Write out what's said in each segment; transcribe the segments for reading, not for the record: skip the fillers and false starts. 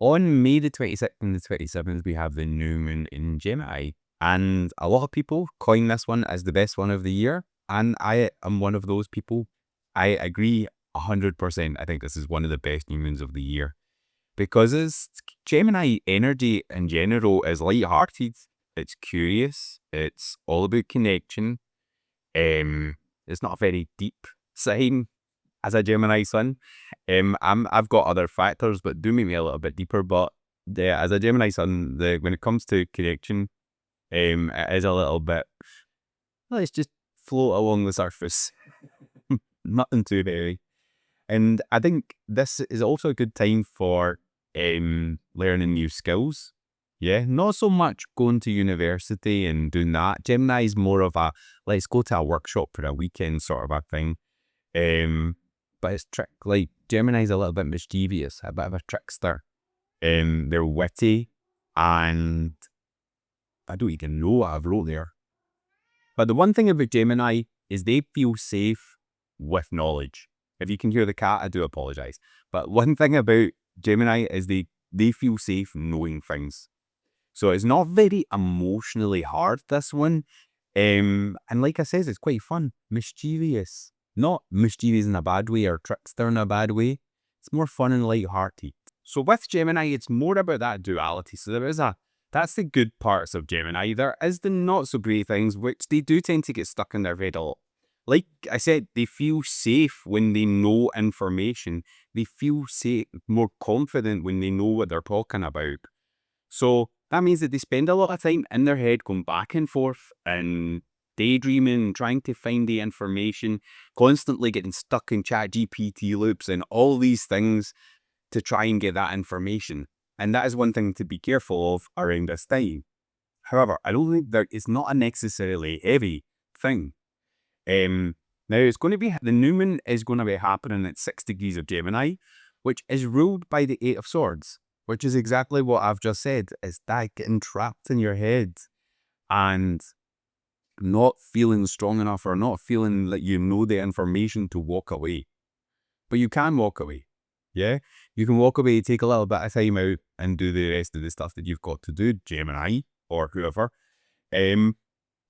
On May the 26th and the 27th, we have the new moon in Gemini. And a lot of people coin this one as the best one of the year. And I am one of those people. I agree 100%. I think this is one of the best new moons of the year. Because it's Gemini energy in general is light-hearted. It's curious. It's all about connection. It's not a very deep sign as a Gemini sun. I've got other factors, but do make me a little bit deeper. But as a Gemini sun, when it comes to connection, it is a little bit. Let's just float along the surface. Nothing too heavy. And I think this is also a good time for learning new skills. Yeah, not so much going to university and doing that. Gemini is more of a let's go to a workshop for a weekend sort of a thing. But it's like Gemini's a little bit mischievous, a bit of a trickster. They're witty, and I don't even know what I've wrote there. But the one thing about Gemini is they feel safe with knowledge. If you can hear the cat, I do apologize. But one thing about Gemini is they feel safe knowing things. So it's not very emotionally hard, this one. And like I said, it's quite fun. Mischievous. Not mischievous in a bad way or trickster in a bad way. It's more fun and light-hearted. So with Gemini, it's more about that duality. So that's the good parts of Gemini. There is the not so great things, which they do tend to get stuck in their head a lot. Like I said, they feel safe when they know information. They feel safe, more confident when they know what they're talking about. So that means that they spend a lot of time in their head going back and forth and daydreaming, trying to find the information, constantly getting stuck in ChatGPT loops and all these things to try and get that information. And that is one thing to be careful of around this time. However, I don't think it's not a necessarily heavy thing. Now it's going to be, the new moon is going to be happening at 6 degrees of Gemini, which is ruled by the 8 of Swords, which is exactly what I've just said, is that getting trapped in your head and not feeling strong enough or not feeling that you know the information to walk away. But you can walk away. Yeah, you can walk away, take a little bit of time out and do the rest of the stuff that you've got to do, Gemini or whoever. Now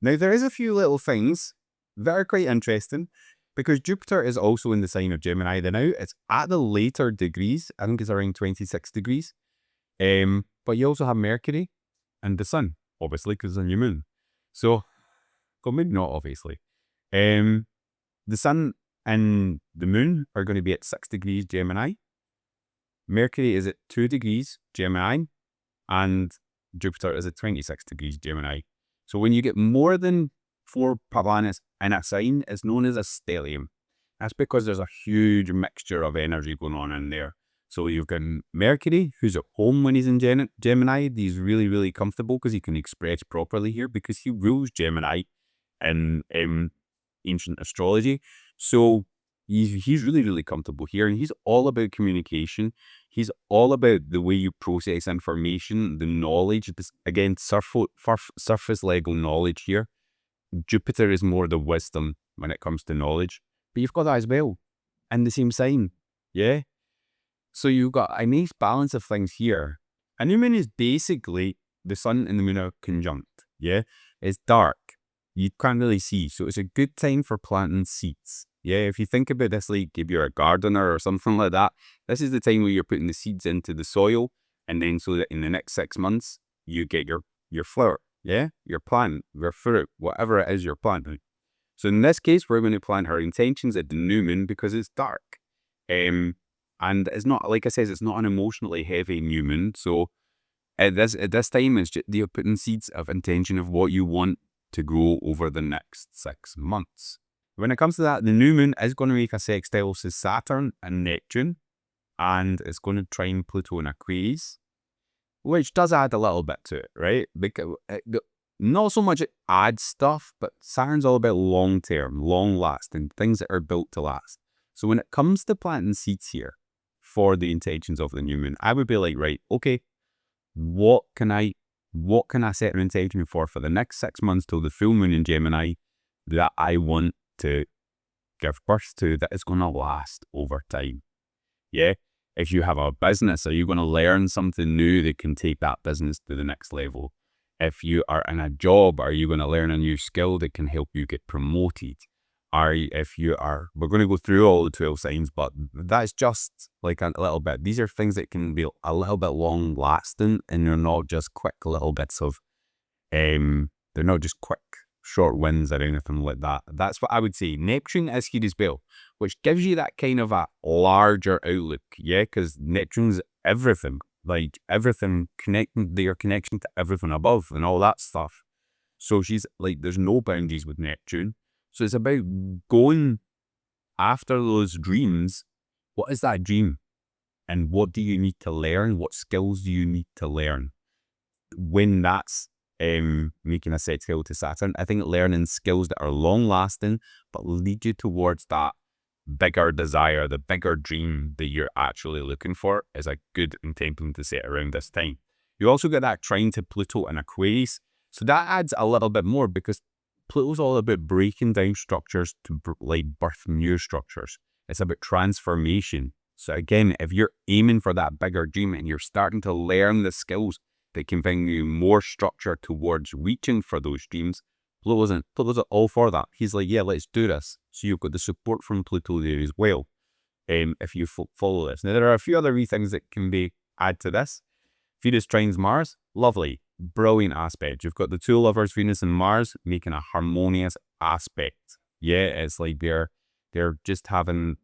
there is a few little things that are quite interesting because Jupiter is also in the sign of Gemini. Now it's at the later degrees. I think it's around 26 degrees. But you also have Mercury and the Sun, obviously, because it's a new moon. So, well, maybe not obviously. The Sun and the Moon are going to be at 6 degrees Gemini. Mercury is at 2 degrees Gemini, and Jupiter is at 26 degrees Gemini. So when you get more than 4 planets in a sign, it's known as a stellium. That's because there's a huge mixture of energy going on in there. So you've got Mercury, who's at home when he's in Gemini. He's really, really comfortable because he can express properly here because he rules Gemini in ancient astrology. So he's really, really comfortable here, and he's all about communication. He's all about the way you process information, the knowledge. This, again, surface level knowledge here. Jupiter is more the wisdom when it comes to knowledge. But you've got that as well in the same sign. Yeah? So you've got a nice balance of things here. A new moon is basically the Sun and the Moon are conjunct. Yeah? It's dark. You can't really see. So it's a good time for planting seeds. Yeah, if you think about this like if you're a gardener or something like that, this is the time where you're putting the seeds into the soil, and then so that in the next 6 months, you get your flower, yeah? Your plant, your fruit, whatever it is you're planting. So in this case, we're going to plant her intentions at the new moon because it's dark. And it's not, like I said, it's not an emotionally heavy new moon. So at this time, it's just, you're putting seeds of intention of what you want to grow over the next 6 months. When it comes to that, the new moon is going to make a sextile to Saturn and Neptune, and it's going to trine Pluto in Aquarius, which does add a little bit to it, right? Because not so much it adds stuff, but Saturn's all about long-term, long-lasting, things that are built to last. So when it comes to planting seeds here for the intentions of the new moon, I would be like, right, okay, what can I set an intention for the next 6 months till the full moon in Gemini that I want to give birth to that is going to last over time? Yeah. If you have a business, are you going to learn something new that can take that business to the next level? If you are in a job, are you going to learn a new skill that can help you get promoted? If you are, we're going to go through all the 12 signs, but that's just like a little bit. These are things that can be a little bit long lasting, and they're not just quick little bits of, they're not just quick short wins or anything like that. That's what I would say. Neptune is here as well, which gives you that kind of a larger outlook. Yeah, because Neptune's everything, like everything connecting, their connection to everything above and all that stuff. So she's like, there's no boundaries with Neptune. So it's about going after those dreams. What is that dream? And what do you need to learn? What skills do you need to learn? When that's making a set sail to Saturn, I think learning skills that are long lasting, but lead you towards that bigger desire, the bigger dream that you're actually looking for, is a good intention to set around this time. You also get that trine to Pluto and Aquarius. So that adds a little bit more, because Pluto's all about breaking down structures to birth new structures. It's about transformation. So again, if you're aiming for that bigger dream and you're starting to learn the skills that can bring you more structure towards reaching for those dreams, Pluto's all for that. He's like, yeah, let's do this. So you've got the support from Pluto there as well, if you follow this. Now, there are a few other wee things that can be add to this. Venus trines Mars, lovely, brilliant aspect. You've got the two lovers, Venus and Mars, making a harmonious aspect. Yeah, it's like they're just having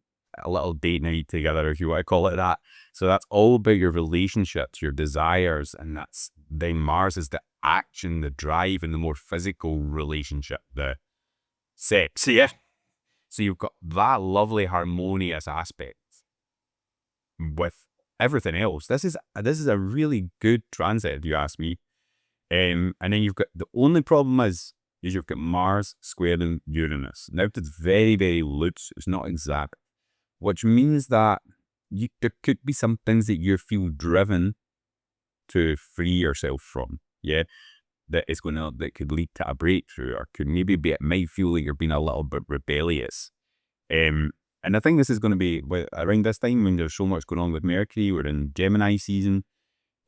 a little date night together, if you want to call it that. So that's all about your relationships, your desires, and then Mars is the action, the drive, and the more physical relationship, the sex. Yeah. So you've got that lovely harmonious aspect with everything else. This is a really good transit, if you ask me. And then you've got, the only problem is you've got Mars squaring Uranus. Now it's very, very loose. It's not exact, which means that there could be some things that you feel driven to free yourself from. Yeah, that could lead to a breakthrough, or it might feel like you're being a little bit rebellious. And I think this is going to be around this time when there's so much going on with Mercury. We're in Gemini season.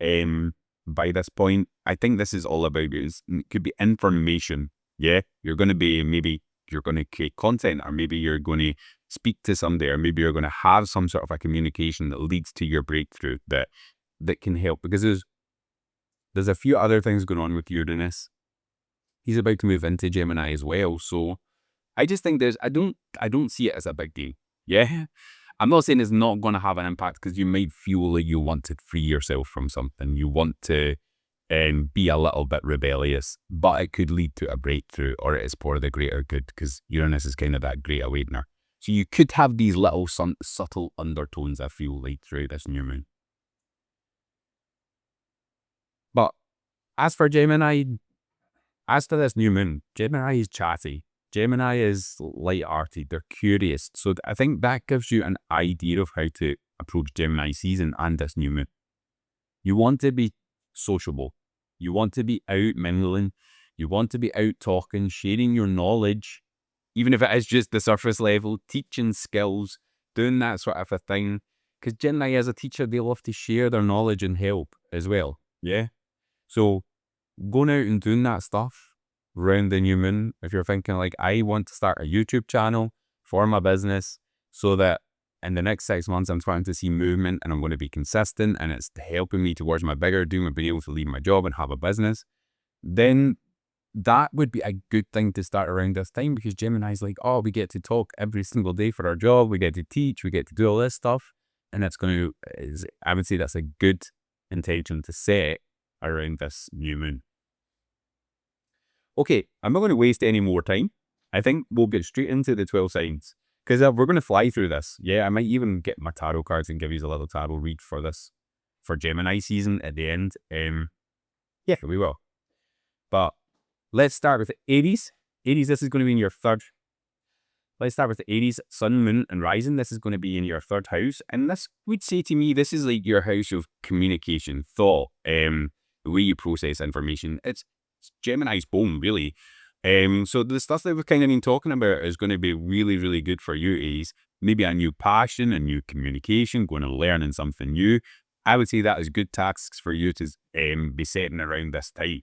By this point, I think this is all about it could be information. Yeah, you're going to create content, or maybe you're going to speak to somebody, or maybe you're going to have some sort of a communication that leads to your breakthrough that can help, because there's a few other things going on with Uranus. He's about to move into Gemini as well, so I just think I don't see it as a big deal. Yeah, I'm not saying it's not going to have an impact, because you might feel like you want to free yourself from something, you want to be a little bit rebellious, but it could lead to a breakthrough, or it is for the greater good, because Uranus is kind of that great awakener. So you could have these little subtle undertones, I feel like, throughout this new moon. But as for Gemini, as to this new moon, Gemini is chatty. Gemini is light-hearted. They're curious. So I think that gives you an idea of how to approach Gemini season and this new moon. You want to be sociable. You want to be out mingling. You want to be out talking, sharing your knowledge, even if it is just the surface level, teaching skills, doing that sort of a thing. Because Gemini, as a teacher, they love to share their knowledge and help as well. Yeah. So going out and doing that stuff around the new moon, if you're thinking like, I want to start a YouTube channel for my business so that in the next 6 months I'm trying to see movement and I'm going to be consistent and it's helping me towards my bigger dream of being able to leave my job and have a business, then that would be a good thing to start around this time, because Gemini's like, oh, we get to talk every single day for our job, we get to teach, we get to do all this stuff, and that's going to, I would say that's a good intention to set around this new moon. Okay, I'm not going to waste any more time. I think we'll get straight into the 12 signs, because we're going to fly through this. Yeah, I might even get my tarot cards and give you a little tarot read for this, for Gemini season at the end. Yeah, we will. But let's start with Aries. Aries, this is going to be in your third. Let's start with the Aries, Sun, Moon, and Rising. This is going to be in your third house. And this would say to me, this is like your house of communication, thought, the way you process information. It's Gemini's home, really. So the stuff that we've kind of been talking about is going to be really, really good for you, Aries. maybe a new passion, a new communication, going and learning something new. I would say that is good tasks for you to be setting around this time.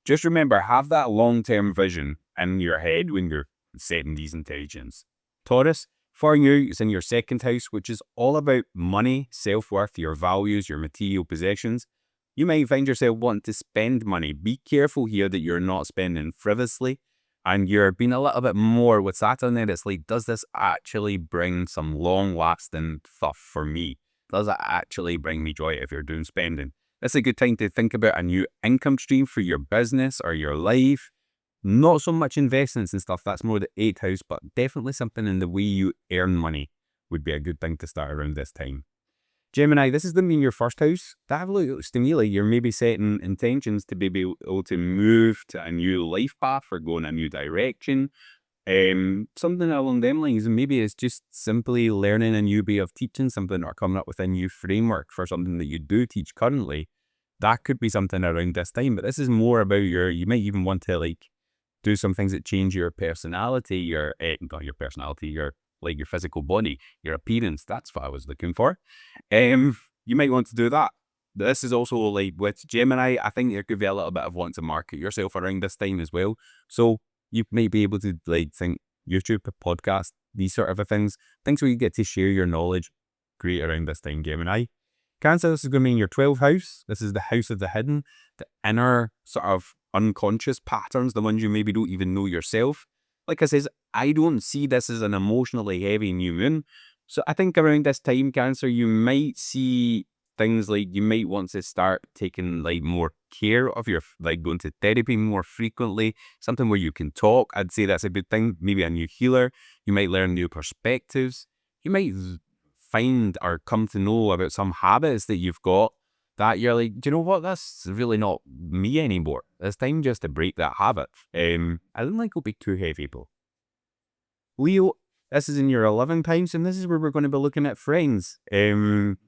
Just remember, have that long-term vision in your head when you're setting these intentions. Taurus, for you, it's in your second house, which is all about money, self-worth, your values, your material possessions. You might find yourself wanting to spend money. Be careful here that you're not spending frivolously and you're being a little bit more with Saturn there. It's like, does this actually bring some long-lasting stuff for me? Does it actually bring me joy if you're doing spending? It's a good time to think about a new income stream for your business or your life. Not so much investments and stuff, that's more the 8th house, but definitely something in the way you earn money would be a good thing to start around this time. Gemini, this is going to be in your first house. That looks to me like you're maybe setting intentions to be able to move to a new life path or go in a new direction. Something along them lines. Maybe it's just simply learning a new way of teaching something or coming up with a new framework for something that you do teach currently. That could be something around this time, but this is more about you might even want to do some things that change your personality, not your personality, your physical body, your appearance. That's what I was looking for. You might want to do that. This is also like with Gemini, I think there could be a little bit of wanting to market yourself around this time as well. So you may be able to think YouTube, podcast, these sort of things where you get to share your knowledge. Great around this time, Gemini. Cancer, this is going to be in your 12th house. This is the house of the hidden, the inner sort of unconscious patterns, the ones you maybe don't even know yourself. Like I says, I don't see this as an emotionally heavy new moon. So I think around this time, Cancer, you might see things like you might want to start taking more care of your, going to therapy more frequently, something where you can talk. I'd say that's a good thing. Maybe a new healer. You might learn new perspectives. You might find or come to know about some habits that you've got that you're like, do you know what? That's really not me anymore. It's time just to break that habit. I don't think it'll be too heavy, though. Leo, this is in your 11th house, and this is where we're going to be looking at friends,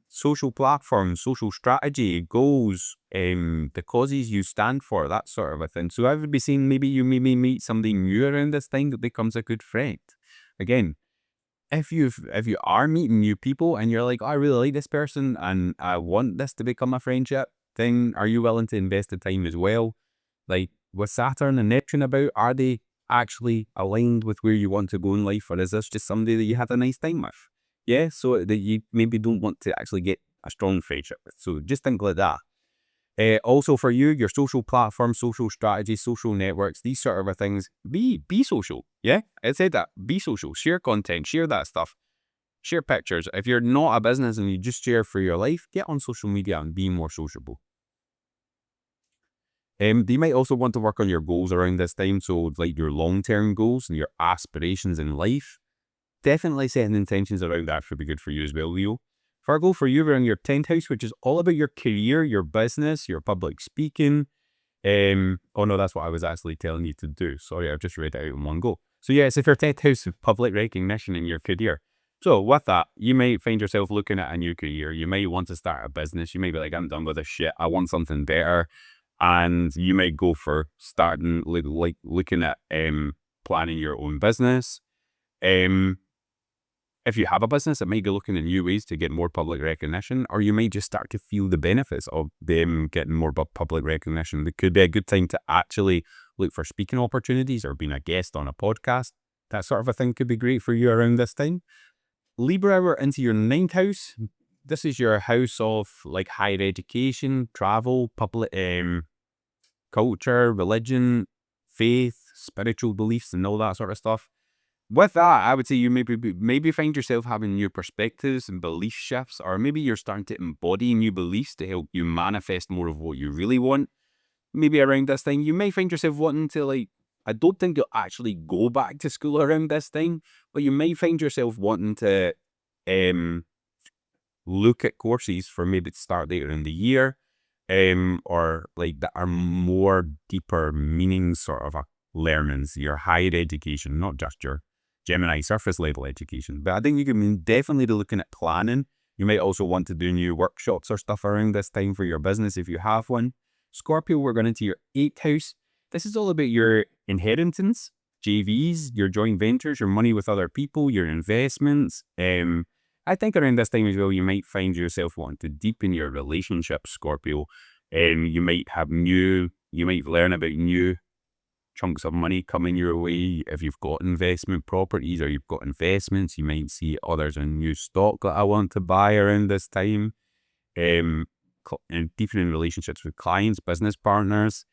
social platforms, social strategy, goals, the causes you stand for, that sort of a thing. So I would be saying maybe you meet somebody new around this time that becomes a good friend. Again, if you are meeting new people and you're like, oh, I really like this person and I want this to become a friendship, then are you willing to invest the time as well? Like with Saturn and Neptune about, are they actually aligned with where you want to go in life, or is this just somebody that you had a nice time with? Yeah, so that you maybe don't want to actually get a strong friendship with. So just think like that. Also for you, your social platform, social strategy, social networks, these sort of things, be social. Yeah, I said that. Be social. Share content. Share that stuff. Share pictures. If you're not a business and you just share for your life, get on social media and be more sociable. You might also want to work on your goals around this time. So like your long-term goals and your aspirations in life. Definitely setting intentions around that should be good for you as well, Leo. Virgo, for you, we're in your 10th house, which is all about your career, your business, your public speaking. Oh no, that's what I was actually telling you to do. Sorry, I've just read it out in one go. So yeah, it's if your 10th house of public recognition in your career. So with that, you might find yourself looking at a new career. You might want to start a business. You might be like, I'm done with this shit. I want something better. And you might go for starting, looking at planning your own business. If you have a business, it might be looking at new ways to get more public recognition, or you might just start to feel the benefits of them getting more public recognition. It could be a good time to actually look for speaking opportunities or being a guest on a podcast. That sort of a thing could be great for you around this time. Libra, we're into your 9th house. This is your house of higher education, travel, public, culture, religion, faith, spiritual beliefs, and all that sort of stuff. With that, I would say you maybe find yourself having new perspectives and belief shifts, or maybe you're starting to embody new beliefs to help you manifest more of what you really want. Maybe around this time, you may find yourself wanting to I don't think you'll actually go back to school around this time, but you may find yourself wanting to look at courses for maybe to start later in the year, or that are more deeper meaning sort of learnings, your higher education, not just your Gemini surface level education. But I think you can definitely be looking at planning. You might also want to do new workshops or stuff around this time for your business if you have one. Scorpio, we're going into your 8th house. This is all about your inheritance. JVs, your joint ventures, your money with other people, your investments. I think around this time as well, you might find yourself wanting to deepen your relationship, Scorpio. You might learn about new chunks of money coming your way. If you've got investment properties or you've got investments, you might see others in new stock that I want to buy around this time. And deepening relationships with clients, business partners,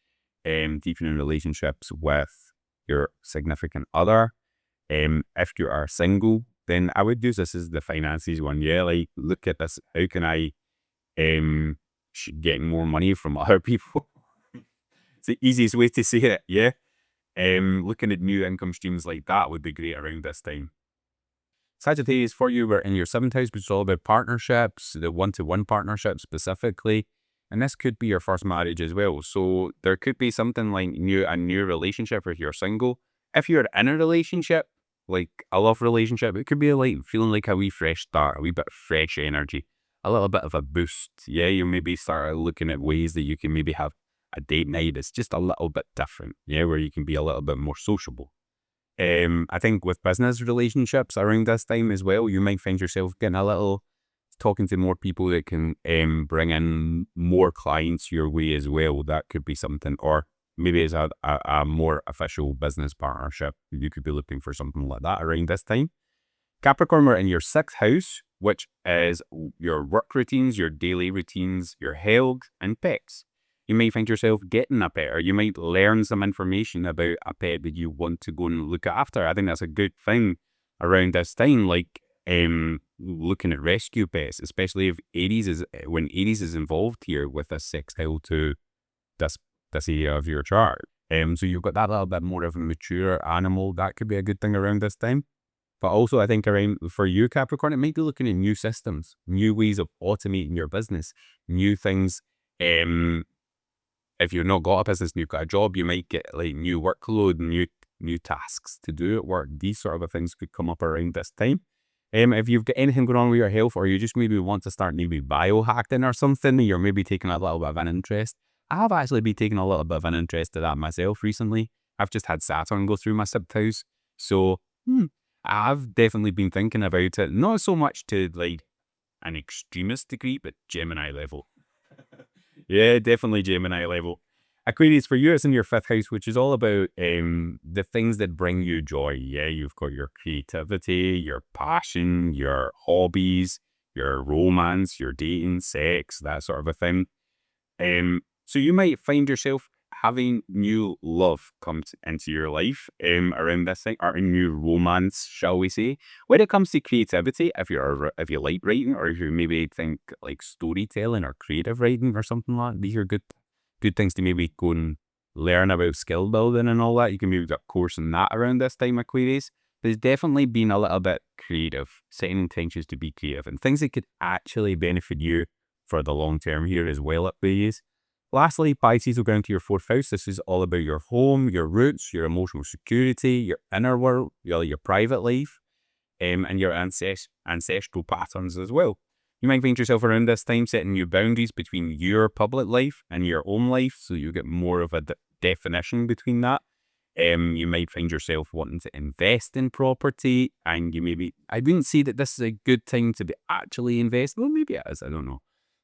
deepening relationships with your significant other. If you are single, then I would use this as the finances one. Yeah, like look at this. How can I get more money from other people? It's the easiest way to say it. Yeah. Looking at new income streams like that would be great around this time. Sagittarius, for you, we're in your 7th house, which is all about partnerships, the one-to-one partnership specifically. And this could be your first marriage as well. So there could be something like a new relationship if you're single. If you're in a relationship, like a love relationship, it could be like feeling like a wee fresh start, a wee bit of fresh energy, a little bit of a boost. Yeah, you maybe start looking at ways that you can maybe have a date night that's just a little bit different. Yeah, where you can be a little bit more sociable. I think with business relationships around this time as well, you might find yourself talking to more people that can bring in more clients your way as well. That could be something, or maybe it's a more official business partnership. You could be looking for something like that around this time. Capricorn, we're in your 6th house, which is your work routines, your daily routines, your health, and pets. You might find yourself getting a pet, or you might learn some information about a pet that you want to go and look after. I think that's a good thing around this time, like looking at rescue pets, especially if when Aries is involved here with a sextile to this area of your chart. So you've got that little bit more of a mature animal. That could be a good thing around this time. But also I think around for you, Capricorn, it might be looking at new systems, new ways of automating your business, new things. If you've not got a business and you've got a job, you might get like new workload, new tasks to do at work. These sort of things could come up around this time. If you've got anything going on with your health, or you just maybe want to start maybe biohacking or something, you're maybe taking a little bit of an interest. I have actually been taking a little bit of an interest to that myself recently. I've just had Saturn go through my 7th house. So I've definitely been thinking about it, not so much to like an extremist degree, but Gemini level. Yeah, definitely Gemini level. Aquarius, for you, it's in your 5th house, which is all about the things that bring you joy. Yeah, you've got your creativity, your passion, your hobbies, your romance, your dating, sex, that sort of a thing. So you might find yourself having new love come into your life around this thing, or a new romance, shall we say. When it comes to creativity, if you like writing, or if you maybe think like storytelling or creative writing or something like that, these are good things to maybe go and learn about skill building and all that. You can maybe do a course in that around this time, Aquarius. There's definitely been a little bit creative, setting intentions to be creative, and things that could actually benefit you for the long term here as well, Aquarius. Lastly, Pisces will go into your 4th house. This is all about your home, your roots, your emotional security, your inner world, your private life, and your ancestral patterns as well. You might find yourself around this time setting new boundaries between your public life and your own life, so you get more of a definition between that. You might find yourself wanting to invest in property, and I wouldn't say that this is a good time to be actually investing. Well, maybe it is, I don't know.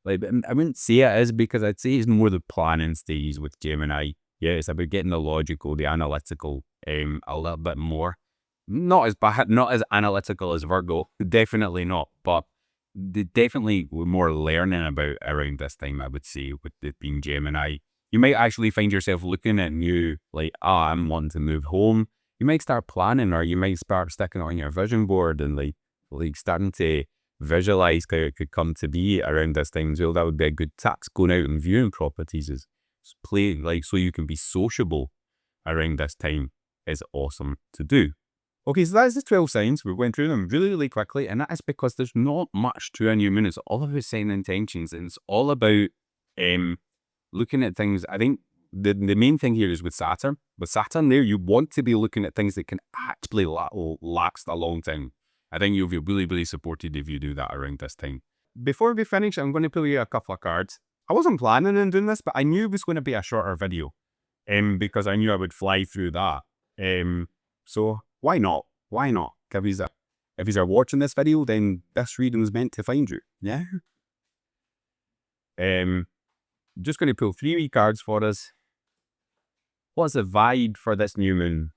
Like, I wouldn't say it is, because I'd say it's more the planning stage with Gemini. Yeah, it's about getting the logical, the analytical, a little bit more. Not as bad, not as analytical as Virgo, definitely not, but definitely more learning about around this time, I would say, with it being Gemini. You might actually find yourself looking at new, like, I'm wanting to move home. You might start planning, or you might start sticking it on your vision board and like starting to visualize how it could come to be around this time as well. That would be a good tax, going out and viewing properties is so you can be sociable around this time is awesome to do. Okay, so that's the 12 signs. We went through them really, really quickly, and that is because there's not much to a new moon. It's all about setting intentions, and it's all about looking at things. I think the main thing here is with Saturn. With Saturn there, you want to be looking at things that can actually last a long time. I think you'll be really, really supported if you do that around this time. Before we finish, I'm going to pull you a couple of cards. I wasn't planning on doing this, but I knew it was going to be a shorter video because I knew I would fly through that. So why not? Why not? If you're watching this video, then this reading was meant to find you. Yeah. Just going to pull 3 wee cards for us. What's the vibe for this new moon?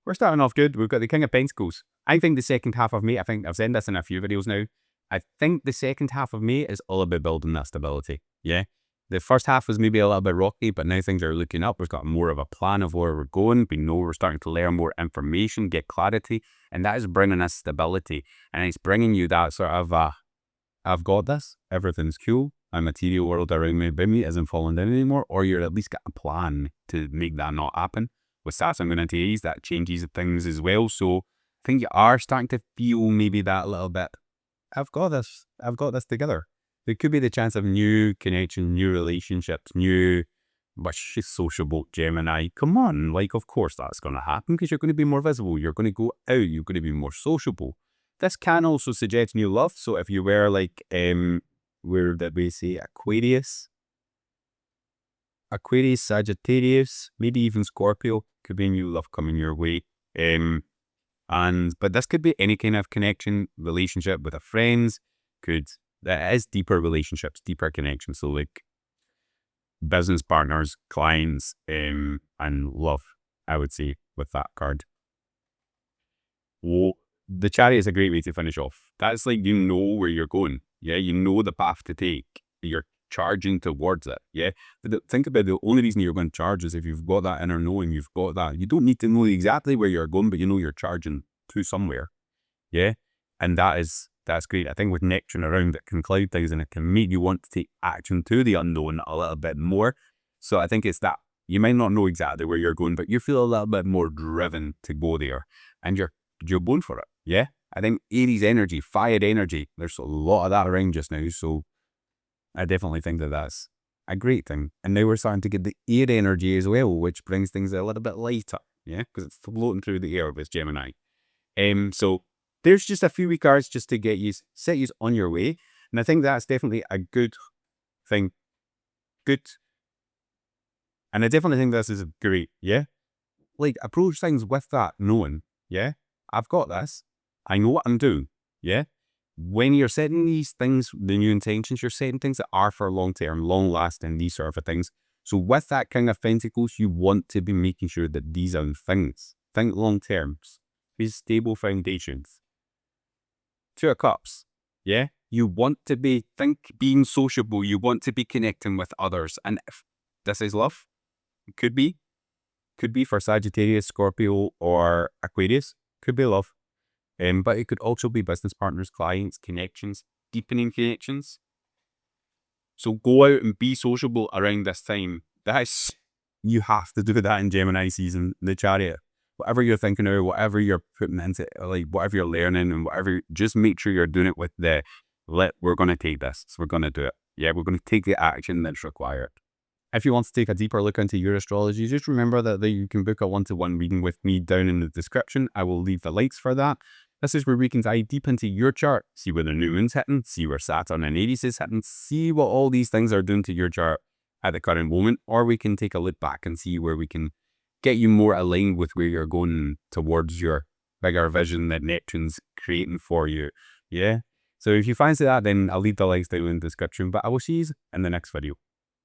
We're starting off good. We've got the King of Pentacles. I think the second half of May, I think I've said this in a few videos now, I think the second half of May is all about building that stability. Yeah. The first half was maybe a little bit rocky, but now things are looking up. We've got more of a plan of where we're going. We know we're starting to learn more information, get clarity, and that is bringing us stability. And it's bringing you that sort of, I've got this, everything's cool, my material world around me, by me isn't falling down anymore, or you're at least got a plan to make that not happen. With Saturn going into Aries, that changes things as well. So I think you are starting to feel maybe that little bit, I've got this together. There could be the chance of new connection, new relationships, new, but she's sociable, Gemini. Come on, like, of course that's going to happen because you're going to be more visible. You're going to go out. You're going to be more sociable. This can also suggest new love. So if you were like, where did we say Aquarius, Sagittarius, maybe even Scorpio, could be new love coming your way. But this could be any kind of connection, relationship with a friends, that is deeper relationships, deeper connections. So like business partners, clients, and love, I would say, with that card. Well, the Chariot is a great way to finish off. That's like, you know where you're going. Yeah, you know the path to take. You're charging towards it. Yeah, but think about the only reason you're going to charge is if you've got that inner knowing. You've got that. You don't need to know exactly where you're going, but you know you're charging to somewhere. Yeah, and that's great. I think with Neptune around, it can cloud things and it can make you want to take action to the unknown a little bit more. So I think it's that you might not know exactly where you're going, but you feel a little bit more driven to go there, and you're born for it. Yeah, I think Aries energy, fired energy, there's a lot of that around just now. So I definitely think that that's a great thing. And now we're starting to get the air energy as well, which brings things a little bit lighter. Yeah, because it's floating through the air with Gemini. So there's just a few wee cards just to get you, set you on your way. And I think that's definitely a good thing. Good. And I definitely think this is great. Yeah. Like, approach things with that knowing. Yeah. I've got this. I know what I'm doing. Yeah. When you're setting these things, the new intentions, you're setting things that are for long term, long lasting, these sort of things. So with that King of Pentacles, you want to be making sure that these are things. Think long terms. These stable foundations. 2 of Cups. Yeah. You want to be, being sociable. You want to be connecting with others. And if this is love, it could be for Sagittarius, Scorpio, or Aquarius. Could be love. But it could also be business partners, clients, connections, deepening connections. So go out and be sociable around this time. You have to do that in Gemini season, the Chariot. Whatever you're thinking of, whatever you're putting into, like whatever you're learning and whatever, just make sure you're doing it with we're going to take this. So we're going to do it. Yeah, we're going to take the action that's required. If you want to take a deeper look into your astrology, just remember that you can book a one-to-one reading with me down in the description. I will leave the links for that. This is where we can dive deep into your chart, see where the new moon's hitting, see where Saturn and Aries is hitting, see what all these things are doing to your chart at the current moment, or we can take a look back and see where we can get you more aligned with where you're going towards your bigger vision that Neptune's creating for you. Yeah. So if you fancy that, then I'll leave the links down in the description, but I will see you in the next video.